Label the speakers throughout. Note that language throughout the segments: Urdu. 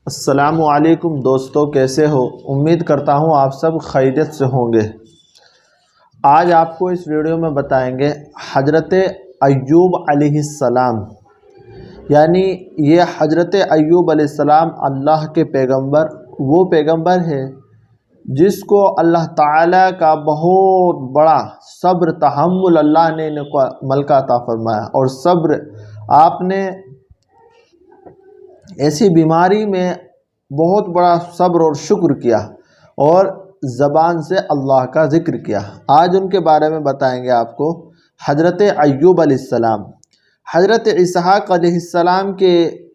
Speaker 1: السلام علیکم دوستو، کیسے ہو؟ امید کرتا ہوں آپ سب خیریت سے ہوں گے۔ آج آپ کو اس ویڈیو میں بتائیں گے حضرت ایوب علیہ السلام، یعنی یہ حضرت ایوب علیہ السلام اللہ کے پیغمبر، وہ پیغمبر ہے جس کو اللہ تعالیٰ کا بہت بڑا صبر تحمل اللہ نے ملکہ عطا فرمایا، اور صبر آپ نے ایسی بیماری میں بہت بڑا صبر اور شکر کیا اور زبان سے اللہ کا ذکر کیا۔ آج ان کے بارے میں بتائیں گے آپ کو۔ حضرت ایوب علیہ السلام حضرت اسحاق علیہ السلام کے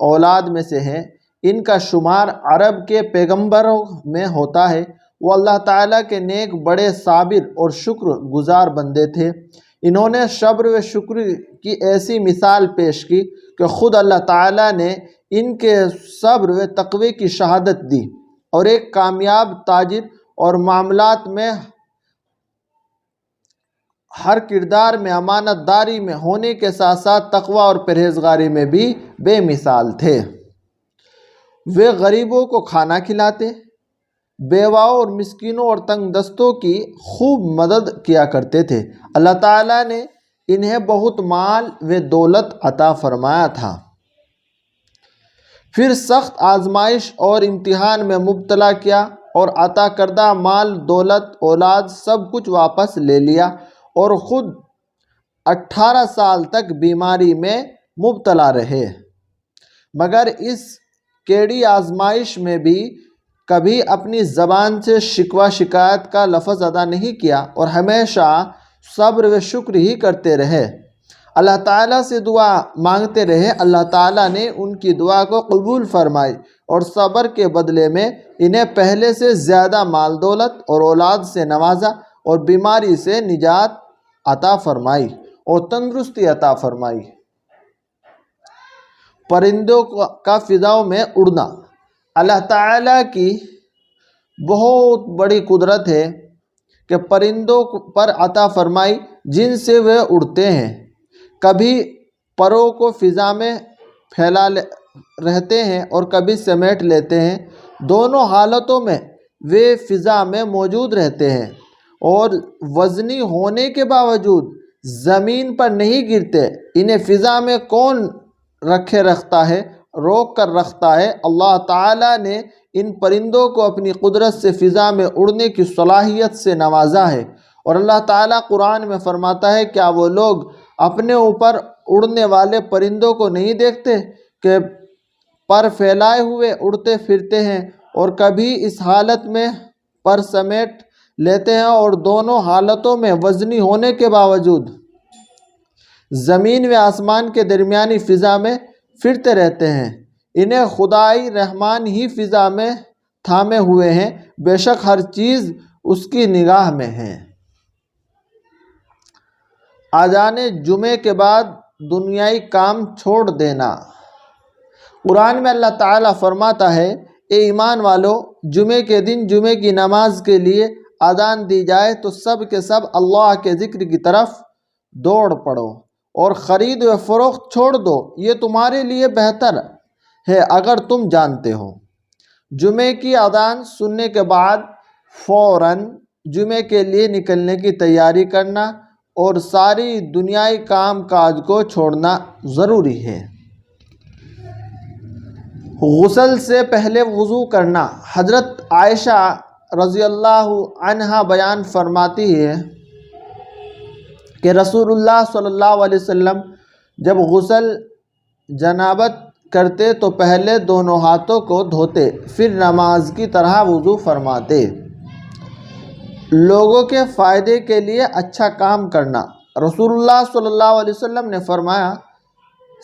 Speaker 1: اولاد میں سے ہیں۔ ان کا شمار عرب کے پیغمبروں میں ہوتا ہے۔ وہ اللہ تعالیٰ کے نیک، بڑے صابر اور شکر گزار بندے تھے۔ انہوں نے صبر و شکر کی ایسی مثال پیش کی کہ خود اللہ تعالیٰ نے ان کے صبر و تقوی کی شہادت دی، اور ایک کامیاب تاجر اور معاملات میں ہر کردار میں امانت داری میں ہونے کے ساتھ ساتھ تقوی اور پرہیزگاری میں بھی بے مثال تھے۔ وہ غریبوں کو کھانا کھلاتے، بیواؤں اور مسکینوں اور تنگ دستوں کی خوب مدد کیا کرتے تھے۔ اللہ تعالیٰ نے انہیں بہت مال و دولت عطا فرمایا تھا۔ پھر سخت آزمائش اور امتحان میں مبتلا کیا اور عطا کردہ مال، دولت، اولاد سب کچھ واپس لے لیا، اور خود 18 سال تک بیماری میں مبتلا رہے، مگر اس کیڑی آزمائش میں بھی کبھی اپنی زبان سے شکوہ شکایت کا لفظ ادا نہیں کیا، اور ہمیشہ صبر و شکر ہی کرتے رہے۔ اللہ تعالیٰ سے دعا مانگتے رہے۔ اللہ تعالیٰ نے ان کی دعا کو قبول فرمائی، اور صبر کے بدلے میں انہیں پہلے سے زیادہ مال، دولت اور اولاد سے نوازا، اور بیماری سے نجات عطا فرمائی اور تندرستی عطا فرمائی۔ پرندوں کا فضاؤں میں اڑنا اللہ تعالیٰ کی بہت بڑی قدرت ہے کہ پرندوں پر عطا فرمائی جن سے وہ اڑتے ہیں۔ کبھی پروں کو فضا میں پھیلا رہتے ہیں اور کبھی سمیٹ لیتے ہیں۔ دونوں حالتوں میں وہ فضا میں موجود رہتے ہیں، اور وزنی ہونے کے باوجود زمین پر نہیں گرتے۔ انہیں فضا میں کون رکھتا ہے، روک کر رکھتا ہے؟ اللہ تعالیٰ نے ان پرندوں کو اپنی قدرت سے فضا میں اڑنے کی صلاحیت سے نوازا ہے، اور اللہ تعالیٰ قرآن میں فرماتا ہے، کیا وہ لوگ اپنے اوپر اڑنے والے پرندوں کو نہیں دیکھتے کہ پر پھیلائے ہوئے اڑتے پھرتے ہیں، اور کبھی اس حالت میں پر سمیٹ لیتے ہیں، اور دونوں حالتوں میں وزنی ہونے کے باوجود زمین و آسمان کے درمیانی فضا میں پھرتے رہتے ہیں۔ انہیں خدائے رحمان ہی فضا میں تھامے ہوئے ہیں، بے شک ہر چیز اس کی نگاہ میں ہے۔ اذان جمعے کے بعد دنیائی کام چھوڑ دینا۔ قرآن میں اللہ تعالیٰ فرماتا ہے، اے ایمان والو، جمعے کے دن جمعے کی نماز کے لیے اذان دی جائے تو سب کے سب اللہ کے ذکر کی طرف دوڑ پڑو، اور خرید و فروخت چھوڑ دو، یہ تمہارے لیے بہتر ہے اگر تم جانتے ہو۔ جمعے کی اذان سننے کے بعد فوراً جمعے کے لیے نکلنے کی تیاری کرنا اور ساری دنیائی کام کاج کو چھوڑنا ضروری ہے۔ غسل سے پہلے وضو کرنا۔ حضرت عائشہ رضی اللہ عنہا بیان فرماتی ہے کہ رسول اللہ صلی اللہ علیہ وسلم جب غسل جنابت کرتے تو پہلے دونوں ہاتھوں کو دھوتے، پھر نماز کی طرح وضو فرماتے۔ لوگوں کے فائدے کے لیے اچھا کام کرنا۔ رسول اللہ صلی اللہ علیہ وسلم نے فرمایا،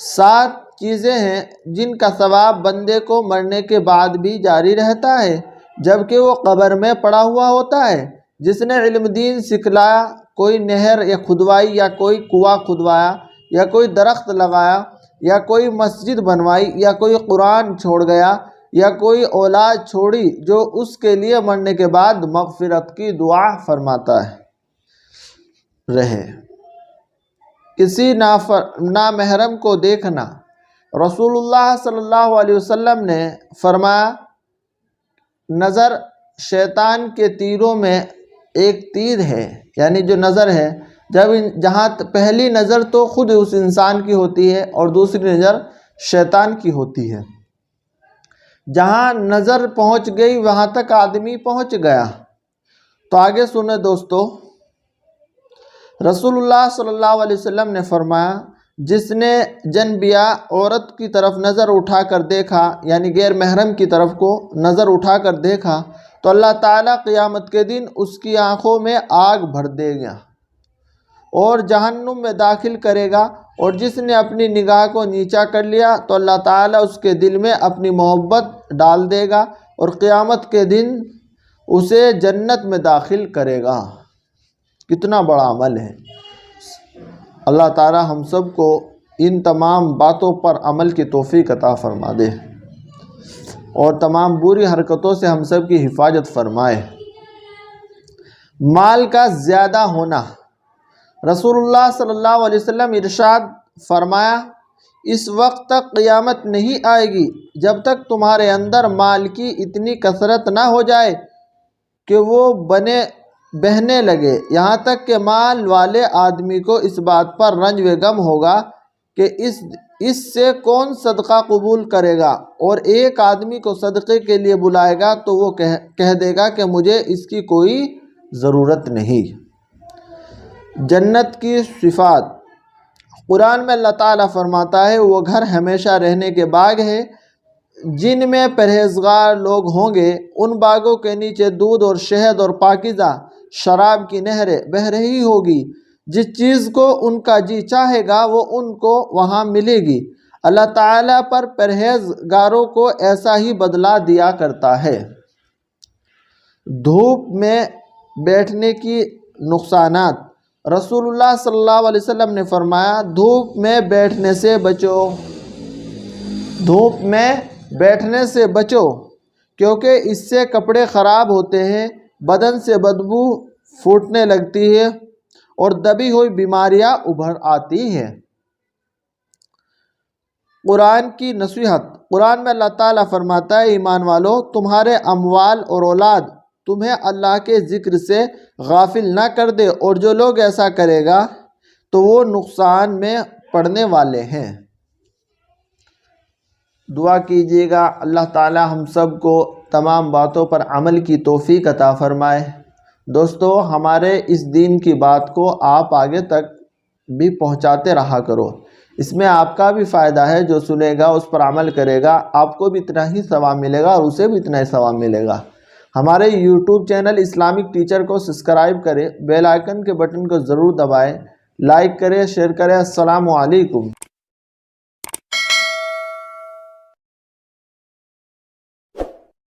Speaker 1: 7 چیزیں ہیں جن کا ثواب بندے کو مرنے کے بعد بھی جاری رہتا ہے جبکہ وہ قبر میں پڑا ہوا ہوتا ہے۔ جس نے علم دین سکھلایا، کوئی نہر یا کھدوائی، یا کوئی کنواں کھدوایا، یا کوئی درخت لگایا، یا کوئی مسجد بنوائی، یا کوئی قرآن چھوڑ گیا، یا کوئی اولاد چھوڑی جو اس کے لیے مرنے کے بعد مغفرت کی دعا فرماتا رہے۔ کسی نامحرم کو دیکھنا۔ رسول اللہ صلی اللہ علیہ وسلم نے فرمایا نظر شیطان کے تیروں میں ایک تیر ہے، یعنی جو نظر ہے جہاں پہلی نظر تو خود اس انسان کی ہوتی ہے اور دوسری نظر شیطان کی ہوتی ہے، جہاں نظر پہنچ گئی وہاں تک آدمی پہنچ گیا۔ تو آگے سنیں دوستو، رسول اللہ صلی اللہ علیہ وسلم نے فرمایا جس نے جنبیا عورت کی طرف نظر اٹھا کر دیکھا، یعنی غیر محرم کی طرف کو نظر اٹھا کر دیکھا، تو اللہ تعالیٰ قیامت کے دن اس کی آنکھوں میں آگ بھر دے گا اور جہنم میں داخل کرے گا، اور جس نے اپنی نگاہ کو نیچا کر لیا تو اللہ تعالیٰ اس کے دل میں اپنی محبت ڈال دے گا اور قیامت کے دن اسے جنت میں داخل کرے گا۔ کتنا بڑا عمل ہے۔ اللہ تعالیٰ ہم سب کو ان تمام باتوں پر عمل کی توفیق عطا فرما دے اور تمام بری حرکتوں سے ہم سب کی حفاظت فرمائے۔ مال کا زیادہ ہونا، رسول اللہ صلی اللہ علیہ وسلم ارشاد فرمایا اس وقت تک قیامت نہیں آئے گی جب تک تمہارے اندر مال کی اتنی کثرت نہ ہو جائے کہ وہ بہنے لگے، یہاں تک کہ مال والے آدمی کو اس بات پر رنج و غم ہوگا کہ اس سے کون صدقہ قبول کرے گا، اور ایک آدمی کو صدقے کے لیے بلائے گا تو وہ کہہ دے گا کہ مجھے اس کی کوئی ضرورت نہیں۔ جنت کی صفات، قرآن میں اللہ تعالیٰ فرماتا ہے وہ گھر ہمیشہ رہنے کے باغ ہے جن میں پرہیزگار لوگ ہوں گے، ان باغوں کے نیچے دودھ اور شہد اور پاکیزہ شراب کی نہریں بہہ رہی ہوگی، جس چیز کو ان کا جی چاہے گا وہ ان کو وہاں ملے گی۔ اللہ تعالیٰ پر پرہیزگاروں کو ایسا ہی بدلہ دیا کرتا ہے۔ دھوپ میں بیٹھنے کی نقصانات، رسول اللہ صلی اللہ علیہ وسلم نے فرمایا دھوپ میں بیٹھنے سے بچو، دھوپ میں بیٹھنے سے بچو کیونکہ اس سے کپڑے خراب ہوتے ہیں، بدن سے بدبو پھوٹنے لگتی ہے اور دبی ہوئی بیماریاں ابھر آتی ہیں۔ قرآن کی نصیحت، قرآن میں اللہ تعالیٰ فرماتا ہے ایمان والو تمہارے اموال اور اولاد تمہیں اللہ کے ذکر سے غافل نہ کر دے، اور جو لوگ ایسا کرے گا تو وہ نقصان میں پڑنے والے ہیں۔ دعا کیجیے گا اللہ تعالیٰ ہم سب کو تمام باتوں پر عمل کی توفیق عطا فرمائے۔ دوستو ہمارے اس دین کی بات کو آپ آگے تک بھی پہنچاتے رہا کرو، اس میں آپ کا بھی فائدہ ہے، جو سنے گا اس پر عمل کرے گا آپ کو بھی اتنا ہی ثواب ملے گا اور اسے بھی اتنا ہی ثواب ملے گا۔ ہمارے یوٹیوب چینل اسلامک ٹیچر کو سبسکرائب کریں، بیل آئیکن کے بٹن کو ضرور دبائیں، لائک کریں، شیئر کریں۔ السلام علیکم۔